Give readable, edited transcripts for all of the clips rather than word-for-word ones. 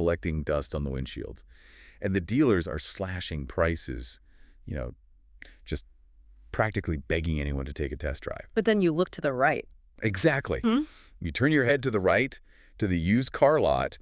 collecting dust on the windshields. And the dealers are slashing prices, you know, just practically begging anyone to take a test drive. But then you look to the right. Exactly. Hmm? You turn your head to the right, to the used car lot,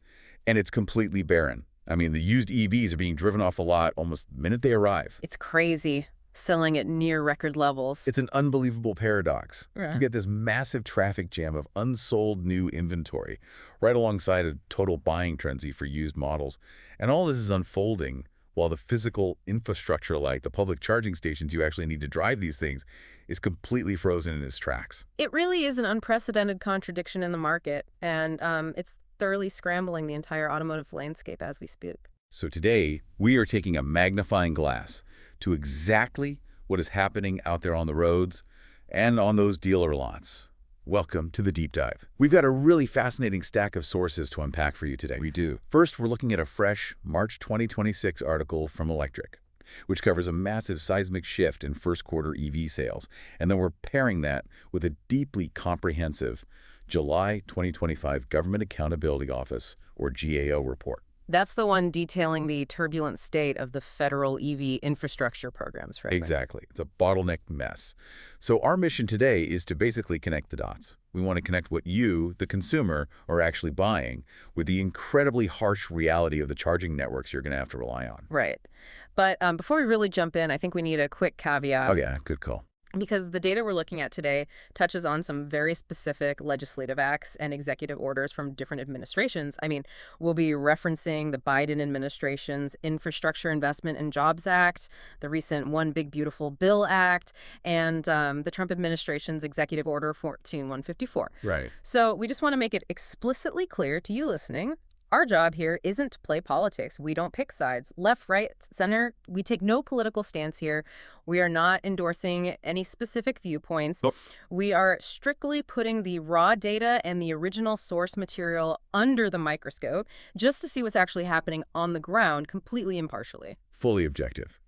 and it's completely barren. I mean, the used EVs are being driven off the lot almost the minute they arrive. It's crazy, selling at near record levels. It's an unbelievable paradox. Yeah. You get this massive traffic jam of unsold new inventory right alongside a total buying frenzy for used models. And all this is unfolding while the physical infrastructure, like the public charging stations you actually need to drive these things, is completely frozen in its tracks. It really is an unprecedented contradiction in the market, and it's thoroughly scrambling the entire automotive landscape as we speak. So today, we are taking a magnifying glass to exactly what is happening out there on the roads and on those dealer lots. Welcome to the Deep Dive. We've got a really fascinating stack of sources to unpack for you today. We do. First, we're looking at a fresh March 2026 article from Electric, which covers a massive seismic shift in first quarter EV sales. And then we're pairing that with a deeply comprehensive July 2025 Government Accountability Office, or GAO, report. That's the one detailing the turbulent state of the federal EV infrastructure programs, right? Exactly. It's a bottleneck mess. So our mission today is to basically connect the dots. We want to connect what you, the consumer, are actually buying with the incredibly harsh reality of the charging networks you're going to have to rely on. Right. But before we really jump in, I think we need a quick caveat. Oh, yeah. Good call. Because the data we're looking at today touches on some very specific legislative acts and executive orders from different administrations. I mean, we'll be referencing the Biden administration's Infrastructure Investment and Jobs Act, the recent One Big Beautiful Bill Act, and the Trump administration's Executive Order 14154. Right. So we just want to make it explicitly clear to you listening, our job here isn't to play politics. We don't pick sides. Left, right, center. We take no political stance here. We are not endorsing any specific viewpoints. Nope. We are strictly putting the raw data and the original source material under the microscope just to see what's actually happening on the ground completely impartially. Fully objective.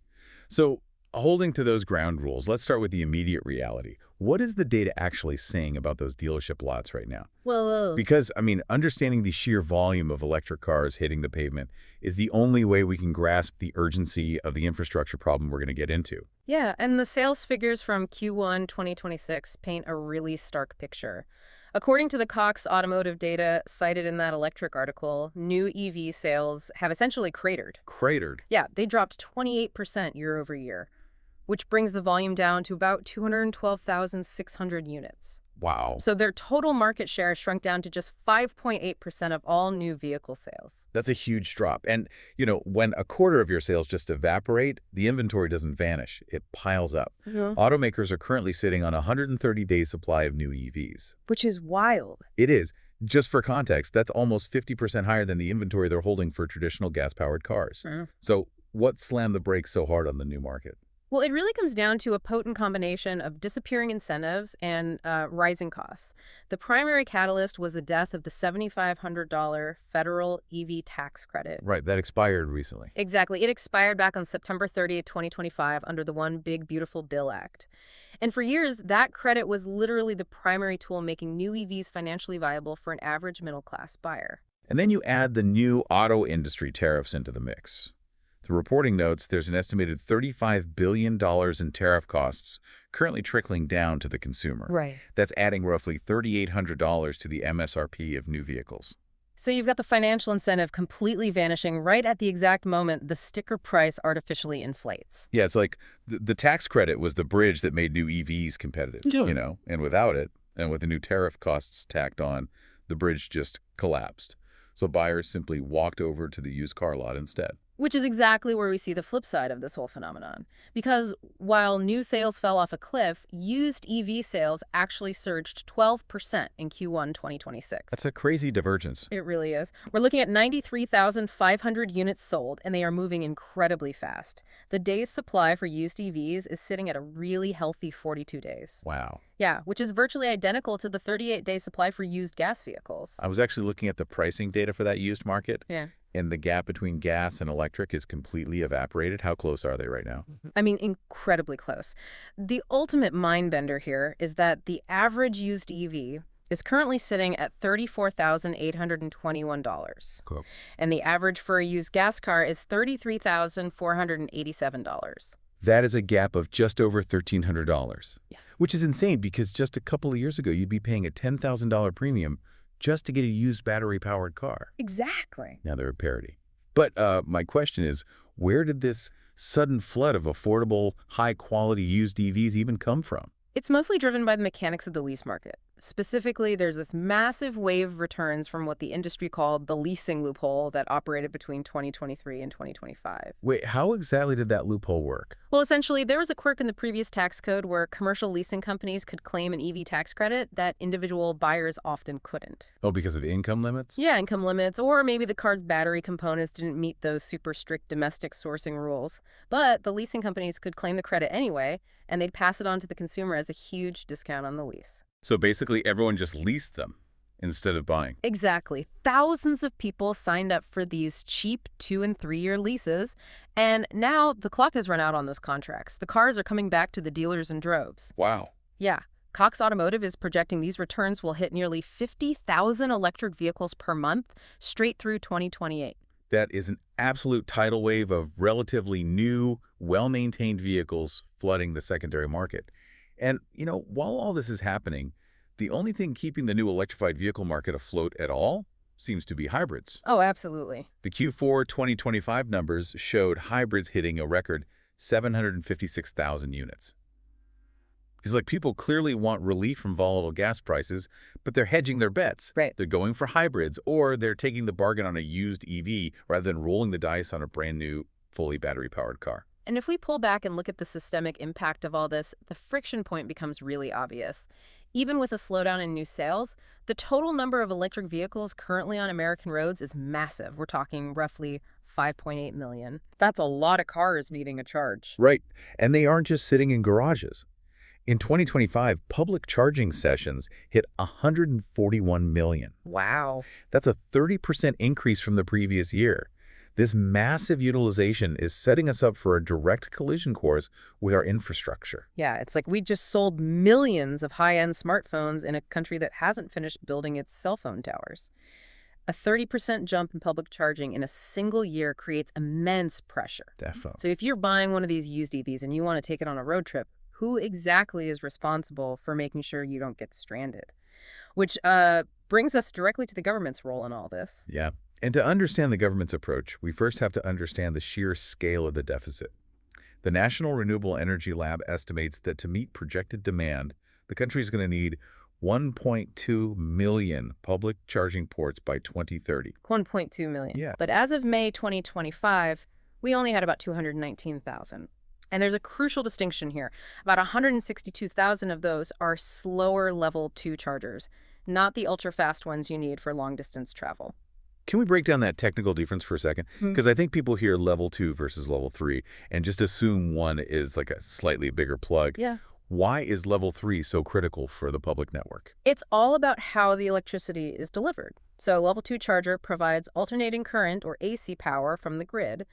So, holding to those ground rules, let's start with the immediate reality. What is the data actually saying about those dealership lots right now? Well, Because, I mean, understanding the sheer volume of electric cars hitting the pavement is the only way we can grasp the urgency of the infrastructure problem we're going to get into. yeah, and the sales figures from Q1 2026 paint a really stark picture. According to the Cox automotive data cited in that Electric article, new EV sales have essentially cratered. Cratered. Yeah, they dropped 28% year over year, which brings the volume down to about 212,600 units. Wow. So their total market share shrunk down to just 5.8% of all new vehicle sales. That's a huge drop. And, you know, when a quarter of your sales just evaporate, the inventory doesn't vanish. It piles up. Yeah. Automakers are currently sitting on a 130-day supply of new EVs. Which is wild. It is. Just for context, that's almost 50% higher than the inventory they're holding for traditional gas-powered cars. So what slammed the brakes so hard on the new market? Well, it really comes down to a potent combination of disappearing incentives and rising costs. The primary catalyst was the death of the $7,500 federal EV tax credit. Right, that expired recently. Exactly. It expired back on September 30th, 2025 under the One Big Beautiful Bill Act. And for years, that credit was literally the primary tool making new EVs financially viable for an average middle-class buyer. And then you add the new auto industry tariffs into the mix. The reporting notes there's an estimated $35 billion in tariff costs currently trickling down to the consumer. Right. That's adding roughly $3,800 to the MSRP of new vehicles. So you've got the financial incentive completely vanishing right at the exact moment the sticker price artificially inflates. Yeah, it's like the tax credit was the bridge that made new EVs competitive, Yeah. you know, and without it, and with the new tariff costs tacked on, the bridge just collapsed. So buyers simply walked over to the used car lot instead. Which is exactly where we see the flip side of this whole phenomenon. Because while new sales fell off a cliff, used EV sales actually surged 12% in Q1 2026. That's a crazy divergence. It really is. We're looking at 93,500 units sold, and they are moving incredibly fast. The day's supply for used EVs is sitting at a really healthy 42 days. Wow. Yeah, which is virtually identical to the 38-day supply for used gas vehicles. I was actually looking at the pricing data for that used market. Yeah. And the gap between gas and electric is completely evaporated. How close are they right now? I mean, incredibly close. The ultimate mind bender here is that the average used EV is currently sitting at $34,821. Cool. And the average for a used gas car is $33,487. That is a gap of just over $1,300, Yeah. which is insane because just a couple of years ago, you'd be paying a $10,000 premium just to get a used battery-powered car. Exactly. Now they're a parity. But my question is, where did this sudden flood of affordable, high-quality used EVs even come from? It's mostly driven by the mechanics of the lease market. Specifically, there's this massive wave of returns from what the industry called the leasing loophole that operated between 2023 and 2025. Wait, how exactly did that loophole work? Well, essentially, there was a quirk in the previous tax code where commercial leasing companies could claim an EV tax credit that individual buyers often couldn't. Oh, because of income limits? Yeah, income limits, or maybe the car's battery components didn't meet those super strict domestic sourcing rules. But the leasing companies could claim the credit anyway, and they'd pass it on to the consumer as a huge discount on the lease. So basically, everyone just leased them instead of buying. Exactly. Thousands of people signed up for these cheap 2- and 3-year leases, and now the clock has run out on those contracts. The cars are coming back to the dealers in droves. Wow. Yeah. Cox Automotive is projecting these returns will hit nearly 50,000 electric vehicles per month straight through 2028. That is an absolute tidal wave of relatively new, well-maintained vehicles flooding the secondary market. And, while all this is happening, the only thing keeping the new electrified vehicle market afloat at all seems to be hybrids. Oh, absolutely. The Q4 2025 numbers showed hybrids hitting a record 756,000 units. It's people clearly want relief from volatile gas prices, but they're hedging their bets. Right. They're going for hybrids, or they're taking the bargain on a used EV rather than rolling the dice on a brand new, fully battery-powered car. And if we pull back and look at the systemic impact of all this, the friction point becomes really obvious. Even with a slowdown in new sales, the total number of electric vehicles currently on American roads is massive. We're talking roughly 5.8 million. That's a lot of cars needing a charge. Right. And they aren't just sitting in garages. In 2025, public charging sessions hit 141 million. Wow. That's a 30% increase from the previous year. This massive utilization is setting us up for a direct collision course with our infrastructure. Yeah, it's like we just sold millions of high-end smartphones in a country that hasn't finished building its cell phone towers. A 30% jump in public charging in a single year creates immense pressure. Definitely. So if you're buying one of these used EVs and you want to take it on a road trip, who exactly is responsible for making sure you don't get stranded? Which brings us directly to the government's role in all this. Yeah. And to understand the government's approach, we first have to understand the sheer scale of the deficit. The National Renewable Energy Lab estimates that to meet projected demand, the country is going to need 1.2 million public charging ports by 2030. 1.2 million. Yeah. But as of May 2025, we only had about 219,000. And there's a crucial distinction here. About 162,000 of those are slower level 2 chargers, not the ultra-fast ones you need for long-distance travel. Can we break down that technical difference for a second? Because I think people hear level 2 versus level 3 and just assume one is like a slightly bigger plug. Yeah. Why is level 3 so critical for the public network? It's all about how the electricity is delivered. So a level 2 charger provides alternating current or AC power from the grid,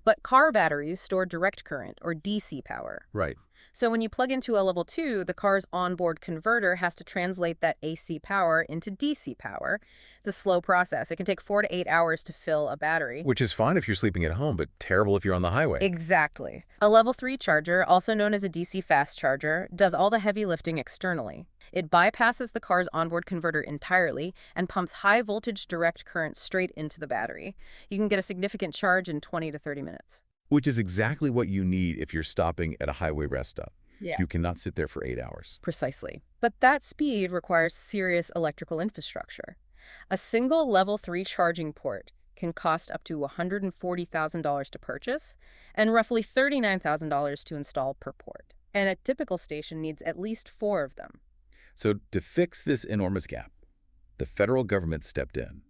but car batteries store direct current or DC power. Right. So when you plug into a level 2, the car's onboard converter has to translate that AC power into DC power. It's a slow process. It can take 4 to 8 hours to fill a battery. Which is fine if you're sleeping at home, but terrible if you're on the highway. Exactly. A level 3 charger, also known as a DC fast charger, does all the heavy lifting externally. It bypasses the car's onboard converter entirely and pumps high voltage direct current straight into the battery. You can get a significant charge in 20 to 30 minutes. Which is exactly what you need if you're stopping at a highway rest stop. Yeah. You cannot sit there for 8 hours. Precisely. But that speed requires serious electrical infrastructure. A single level 3 charging port can cost up to $140,000 to purchase and roughly $39,000 to install per port. And a typical station needs at least 4 of them. So to fix this enormous gap, the federal government stepped in.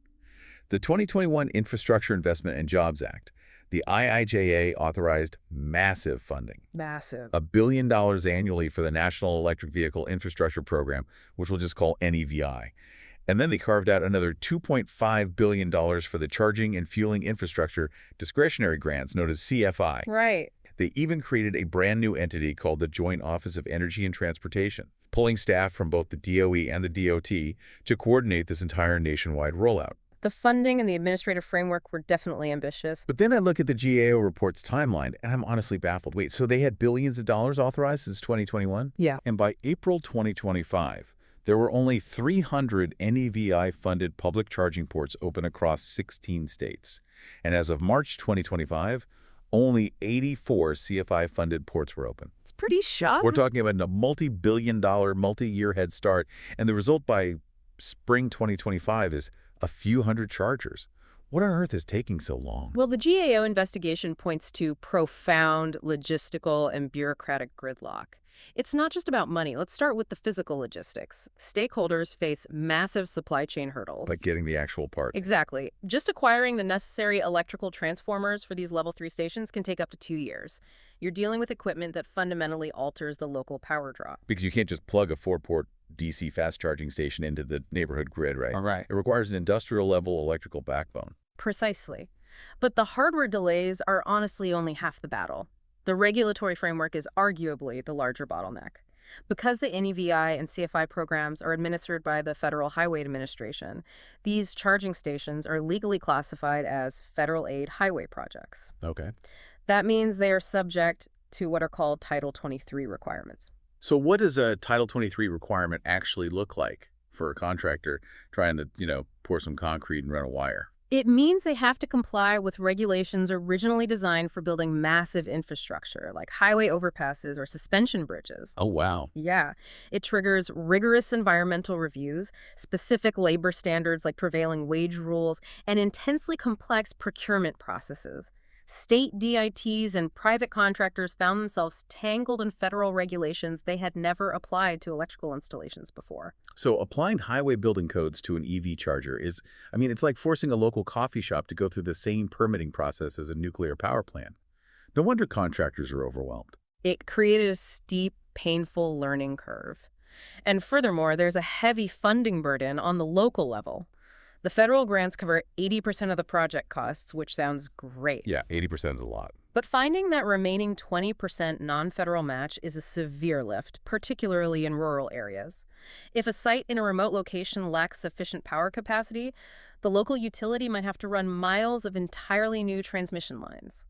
The 2021 Infrastructure Investment and Jobs Act, the IIJA, authorized massive funding. Massive. $1 billion annually for the National Electric Vehicle Infrastructure Program, which we'll just call NEVI. And then they carved out another $2.5 billion for the Charging and Fueling Infrastructure Discretionary Grants, known as CFI. Right. They even created a brand new entity called the Joint Office of Energy and Transportation. pulling staff from both the DOE and the DOT to coordinate this entire nationwide rollout. The funding and the administrative framework were definitely ambitious. But then I look at the GAO report's timeline, and I'm honestly baffled. Wait, so they had billions of dollars authorized since 2021? Yeah. And by April 2025, there were only 300 NEVI-funded public charging ports open across 16 states. And as of March 2025, only 84 CFI-funded ports were open. It's pretty shocking. We're talking about a multi-billion-dollar, multi-year head start, and the result by spring 2025 is a few hundred chargers. What on earth is taking so long? Well, the GAO investigation points to profound logistical and bureaucratic gridlock. It's not just about money. Let's start with the physical logistics. Stakeholders face massive supply chain hurdles. Like getting the actual part. Exactly. Just acquiring the necessary electrical transformers for these level 3 stations can take up to 2 years. You're dealing with equipment that fundamentally alters the local power draw. Because you can't just plug a 4-port DC fast charging station into the neighborhood grid, right? All right. It requires an industrial-level electrical backbone. Precisely. But the hardware delays are honestly only half the battle. The regulatory framework is arguably the larger bottleneck. Because the NEVI and CFI programs are administered by the Federal Highway Administration, these charging stations are legally classified as federal aid highway projects. Okay. That means they are subject to what are called Title 23 requirements. So what does a Title 23 requirement actually look like for a contractor trying to, pour some concrete and run a wire? It means they have to comply with regulations originally designed for building massive infrastructure, like highway overpasses or suspension bridges. Oh, wow. Yeah. It triggers rigorous environmental reviews, specific labor standards like prevailing wage rules, and intensely complex procurement processes. State DITs and private contractors found themselves tangled in federal regulations they had never applied to electrical installations before. So applying highway building codes to an EV charger it's like forcing a local coffee shop to go through the same permitting process as a nuclear power plant. No wonder contractors are overwhelmed. It created a steep, painful learning curve. And furthermore, there's a heavy funding burden on the local level. The federal grants cover 80% of the project costs, which sounds great. Yeah, 80% is a lot. But finding that remaining 20% non-federal match is a severe lift, particularly in rural areas. If a site in a remote location lacks sufficient power capacity, the local utility might have to run miles of entirely new transmission lines.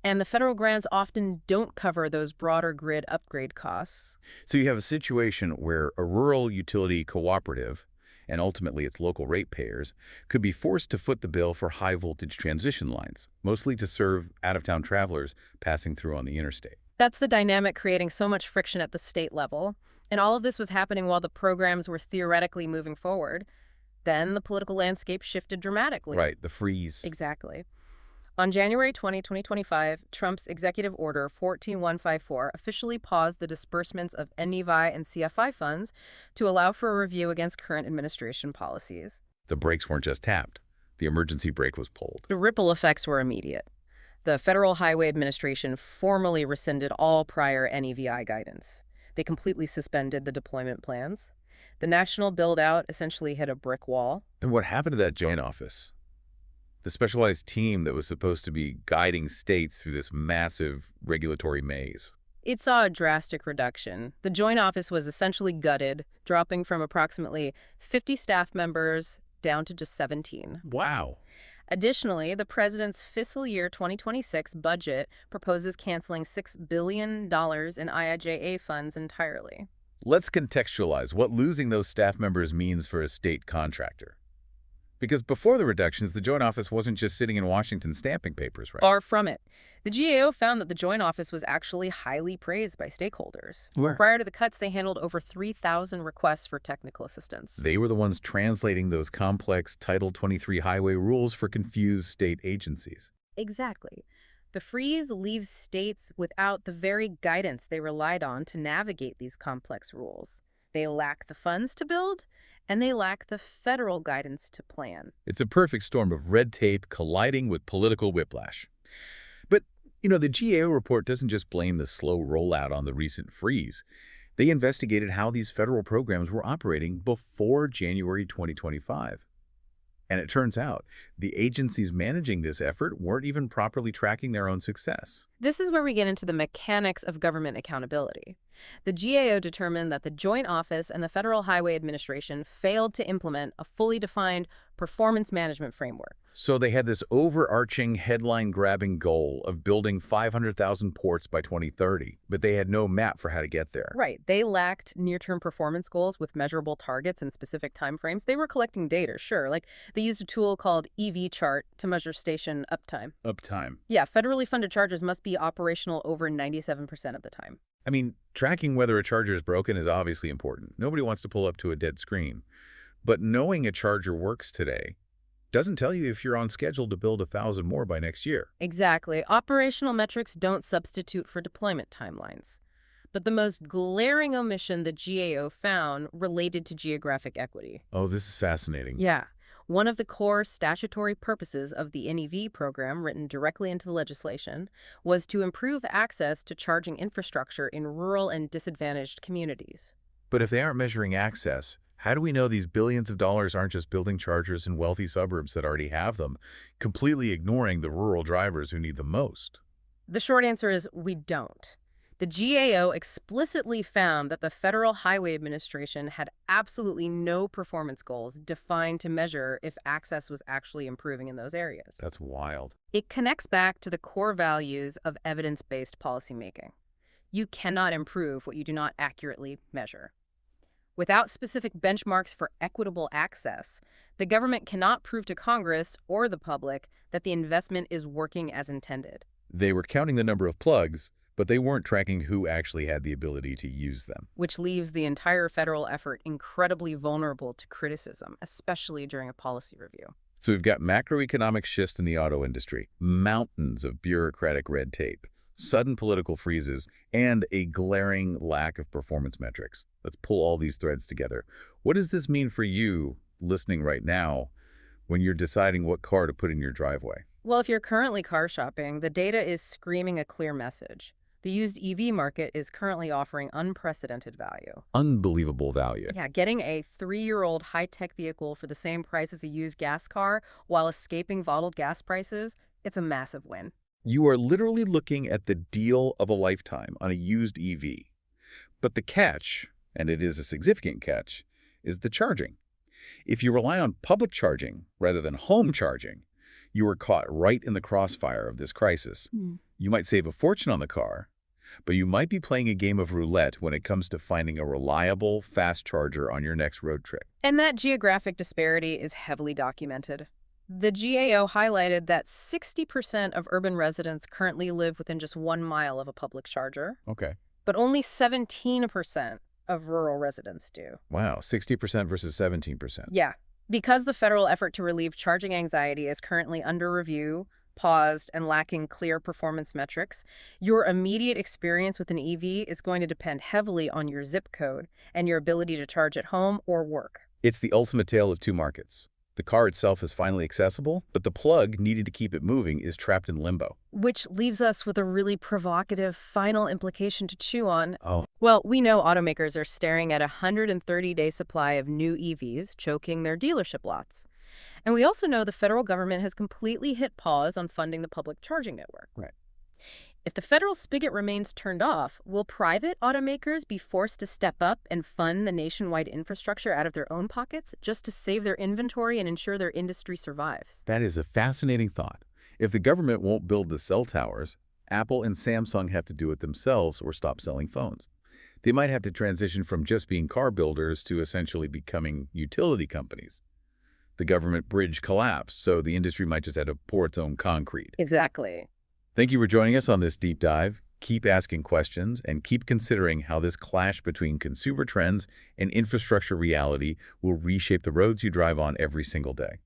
And the federal grants often don't cover those broader grid upgrade costs. So you have a situation where a rural utility cooperative, and ultimately its local ratepayers, could be forced to foot the bill for high-voltage transition lines, mostly to serve out-of-town travelers passing through on the interstate. That's the dynamic creating so much friction at the state level. And all of this was happening while the programs were theoretically moving forward. Then the political landscape shifted dramatically. Right, the freeze. Exactly. On January 20, 2025, Trump's Executive Order 14154 officially paused the disbursements of NEVI and CFI funds to allow for a review against current administration policies. The brakes weren't just tapped. The emergency brake was pulled. The ripple effects were immediate. The Federal Highway Administration formally rescinded all prior NEVI guidance. They completely suspended the deployment plans. The national build-out essentially hit a brick wall. And what happened to that joint office? The specialized team that was supposed to be guiding states through this massive regulatory maze. It saw a drastic reduction. The Joint Office was essentially gutted, dropping from approximately 50 staff members down to just 17. Wow. Additionally, the president's fiscal year 2026 budget proposes canceling $6 billion in IIJA funds entirely. Let's contextualize what losing those staff members means for a state contractor. Because before the reductions, the Joint Office wasn't just sitting in Washington stamping papers, right? Far from it. The GAO found that the Joint Office was actually highly praised by stakeholders. Prior to the cuts, they handled over 3,000 requests for technical assistance. They were the ones translating those complex Title 23 highway rules for confused state agencies. Exactly. The freeze leaves states without the very guidance they relied on to navigate these complex rules. They lack the funds to build, and they lack the federal guidance to plan. It's a perfect storm of red tape colliding with political whiplash. But, the GAO report doesn't just blame the slow rollout on the recent freeze. They investigated how these federal programs were operating before January 2025. And it turns out the agencies managing this effort weren't even properly tracking their own success. This is where we get into the mechanics of government accountability. The GAO determined that the Joint Office and the Federal Highway Administration failed to implement a fully defined performance management framework. So they had this overarching headline-grabbing goal of building 500,000 ports by 2030, but they had no map for how to get there. Right. They lacked near-term performance goals with measurable targets and specific timeframes. They were collecting data, sure. Like they used a tool called EV chart to measure station uptime. Uptime. Yeah, federally funded chargers must be operational over 97% of the time. I mean, tracking whether a charger is broken is obviously important. Nobody wants to pull up to a dead screen. But knowing a charger works today doesn't tell you if you're on schedule to build 1,000 more by next year. Exactly. Operational metrics don't substitute for deployment timelines. But the most glaring omission the GAO found related to geographic equity. Oh, this is fascinating. Yeah. One of the core statutory purposes of the NEV program, written directly into the legislation, was to improve access to charging infrastructure in rural and disadvantaged communities. But if they aren't measuring access, how do we know these billions of dollars aren't just building chargers in wealthy suburbs that already have them, completely ignoring the rural drivers who need them most? The short answer is we don't. The GAO explicitly found that the Federal Highway Administration had absolutely no performance goals defined to measure if access was actually improving in those areas. That's wild. It connects back to the core values of evidence-based policymaking. You cannot improve what you do not accurately measure. Without specific benchmarks for equitable access, the government cannot prove to Congress or the public that the investment is working as intended. They were counting the number of plugs, but they weren't tracking who actually had the ability to use them. Which leaves the entire federal effort incredibly vulnerable to criticism, especially during a policy review. So we've got macroeconomic shifts in the auto industry, mountains of bureaucratic red tape, sudden political freezes, and a glaring lack of performance metrics. Let's pull all these threads together. What does this mean for you listening right now when you're deciding what car to put in your driveway? Well, if you're currently car shopping, the data is screaming a clear message. The used EV market is currently offering unprecedented value. Unbelievable value. Yeah, getting a 3-year-old high-tech vehicle for the same price as a used gas car while escaping volatile gas prices, it's a massive win. You are literally looking at the deal of a lifetime on a used EV. But the catch, and it is a significant catch, is the charging. If you rely on public charging rather than home charging, you are caught right in the crossfire of this crisis. You might save a fortune on the car, but you might be playing a game of roulette when it comes to finding a reliable, fast charger on your next road trip. And that geographic disparity is heavily documented. The GAO highlighted that 60% of urban residents currently live within just 1 mile of a public charger, Okay. but only 17% of rural residents do. Wow, 60% versus 17%. Yeah, because the federal effort to relieve charging anxiety is currently under review, paused, and lacking clear performance metrics, your immediate experience with an EV is going to depend heavily on your zip code and your ability to charge at home or work. It's the ultimate tale of two markets. The car itself is finally accessible, but the plug needed to keep it moving is trapped in limbo. Which leaves us with a really provocative final implication to chew on. Oh, Well, we know automakers are staring at a 130-day supply of new EVs, choking their dealership lots. And we also know the federal government has completely hit pause on funding the public charging network. Right. If the federal spigot remains turned off, will private automakers be forced to step up and fund the nationwide infrastructure out of their own pockets just to save their inventory and ensure their industry survives? that is a fascinating thought. If the government won't build the cell towers, Apple and Samsung have to do it themselves or stop selling phones. They might have to transition from just being car builders to essentially becoming utility companies. The government bridge collapsed, so the industry might just have to pour its own concrete. Exactly. Thank you for joining us on this deep dive. Keep asking questions and keep considering how this clash between consumer trends and infrastructure reality will reshape the roads you drive on every single day.